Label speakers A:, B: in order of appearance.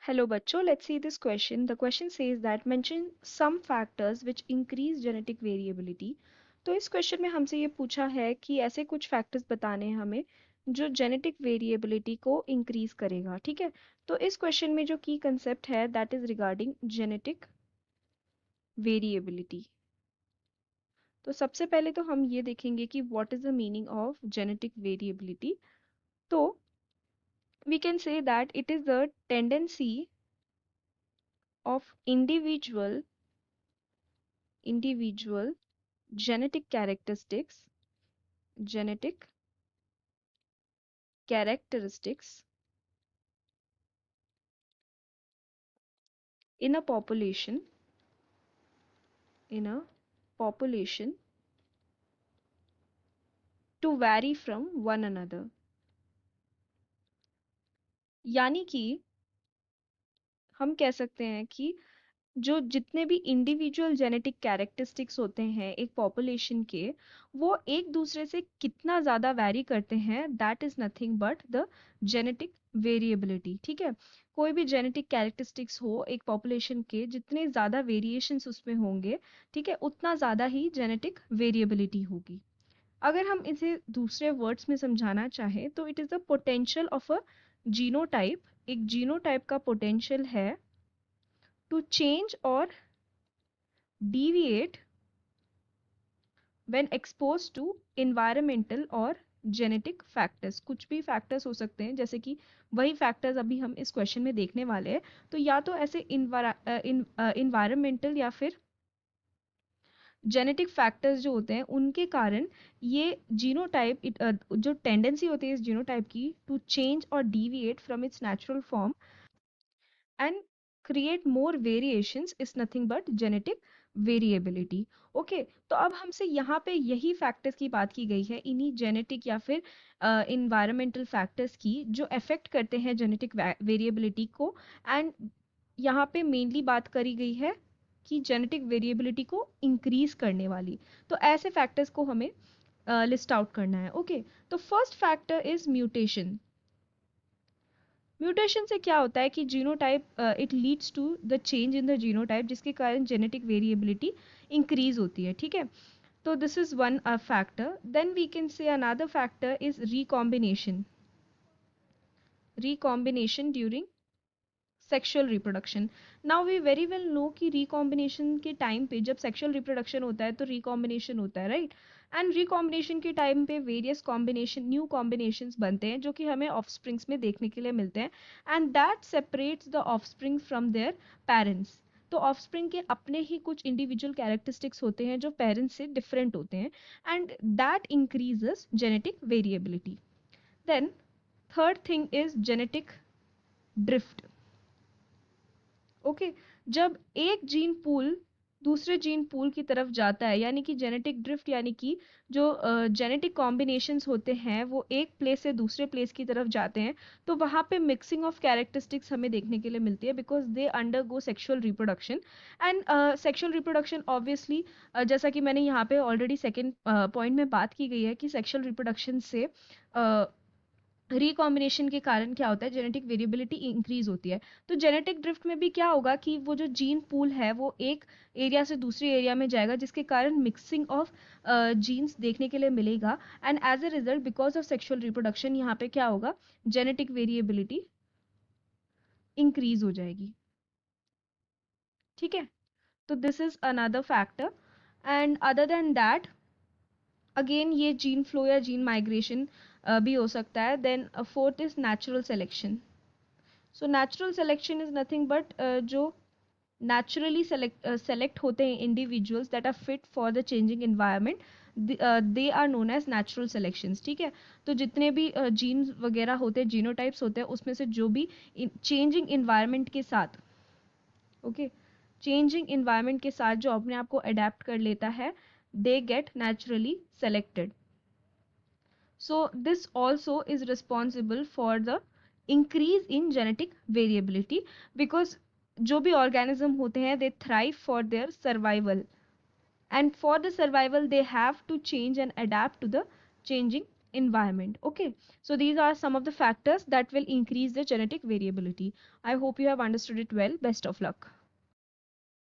A: Hello बच्चों, let's see this question. The question says that mention some factors which increase genetic variability. तो इस question में हमसे ये पूछा है कि ऐसे कुछ फैक्टर्स बताने हैं हमें जो जेनेटिक वेरिएबिलिटी को इंक्रीज करेगा। ठीक है, तो इस क्वेश्चन में जो की कंसेप्ट है that is regarding genetic variability. तो सबसे पहले तो हम ये देखेंगे कि what is the meaning of genetic variability. तो we can say that it is the tendency of individual genetic characteristics in a population to vary from one another। यानी कि हम कह सकते हैं कि जो जितने भी इंडिविजुअल जेनेटिक कैरेक्टरिस्टिक्स होते हैं एक पॉपुलेशन के, वो एक दूसरे से कितना ज़्यादा वैरी करते हैं, that is nothing but the genetic variability. ठीक है, कोई भी जेनेटिक कैरेक्टरिस्टिक्स हो एक पॉपुलेशन के, जितने ज़्यादा वेरिएशंस उसमें होंगे, ठीक है, उतना ज़्यादा ही जेनेटिक वेरिएबिलिटी होगी। अगर हम इसे दूसरे वर्ड्स में समझाना चाहें तो it is the potential of a genotype. एक जीनोटाइप का पोटेंशियल है टू चेंज और deviate when exposed to environmental और जेनेटिक फैक्टर्स। कुछ भी फैक्टर्स हो सकते हैं, जैसे कि वही फैक्टर्स अभी हम इस क्वेश्चन में देखने वाले हैं। तो या तो ऐसे इन्वायरमेंटल या फिर जेनेटिक फैक्टर्स जो होते हैं उनके कारण ये जीनोटाइप जो टेंडेंसी होती है इस जीनोटाइप की टू चेंज और deviate from its natural form and create more variations is nothing but genetic variability। Okay, तो अब हमसे यहाँ पे यही फैक्टर्स की बात की गई है, इन्हीं जेनेटिक या फिर इन्वायरमेंटल फैक्टर्स की जो अफेक्ट करते हैं जेनेटिक वेरिएबिलिटी को। एंड यहाँ पे मेनली बात करी गई है कि जेनेटिक वेरिएबिलिटी को इंक्रीज करने वाली। तो ऐसे फैक्टर्स को हमें लिस्ट आउट करना है। ओके, तो first factor is mutation. Mutation से क्या होता है कि genotype it leads to the change in the genotype, जिसके कारण जेनेटिक वेरिएबिलिटी इंक्रीज होती है। ठीक है, तो this is one factor. Then we can say another factor is recombination during sexual reproduction. Now we very well know कि recombination के time पे जब सेक्सुअल रिप्रोडक्शन होता है तो रिकॉम्बिनेशन होता है, राइट। एंड रिकॉम्बिनेशन के टाइम पे वेरियस कॉम्बिनेशन न्यू कॉम्बिनेशंस बनते हैं जो कि हमें ऑफस्प्रिंग्स में देखने के लिए मिलते हैं। And that separates the offspring from their parents. तो ऑफस्प्रिंग के अपने ही कुछ इंडिविजुअल कैरेक्टरिस्टिक्स होते हैं जो पेरेंट्स से डिफरेंट होते हैं, and that increases genetic variability. Then third thing is genetic drift. Okay, जब एक जीन पूल दूसरे जीन पूल की तरफ जाता है, यानी कि जेनेटिक ड्रिफ्ट, यानी कि जो जेनेटिक कॉम्बिनेशंस होते हैं वो एक प्लेस से दूसरे प्लेस की तरफ जाते हैं, तो वहाँ पे मिक्सिंग ऑफ कैरेक्टरिस्टिक्स हमें देखने के लिए मिलती है because they undergo sexual reproduction. And sexual reproduction obviously, जैसा कि मैंने यहाँ पे ऑलरेडी सेकेंड पॉइंट में बात की गई है कि सेक्सुअल रिप्रोडक्शन से रिकॉम्बिनेशन के कारण क्या होता है, जेनेटिक वेरिएबिलिटी इंक्रीज होती है। तो जेनेटिक ड्रिफ्ट में भी क्या होगा कि वो जो जीन पूल है वो एक एरिया से दूसरे एरिया में जाएगा, जिसके कारण मिक्सिंग ऑफ जीन्स देखने के लिए मिलेगा। And as a result because of sexual reproduction यहाँ पे क्या होगा, जेनेटिक वेरिएबिलिटी इंक्रीज हो जाएगी। ठीक है, तो this is another factor. And other than that again ये जीन फ्लो या जीन माइग्रेशन भी हो सकता है। Then fourth is natural selection. So natural selection is nothing but जो naturally select होते हैं individuals that are fit for the changing environment, they are known as natural selections। ठीक है, तो जितने भी जीन्स वगैरह होते हैं, जीनोटाइप्स होते हैं, उसमें से जो भी चेंजिंग इन्वायरमेंट के साथ, ओके, चेंजिंग इन्वायरमेंट के साथ जो अपने आप को अडेप्ट कर लेता है, they get naturally selected। So this also is responsible for the increase in genetic variability because जो भी organism होते हैं they thrive for their survival, and for the survival they have to change and adapt to the changing environment. Okay, so these are some of the factors that will increase the genetic variability. I hope you have understood it well. Best of luck.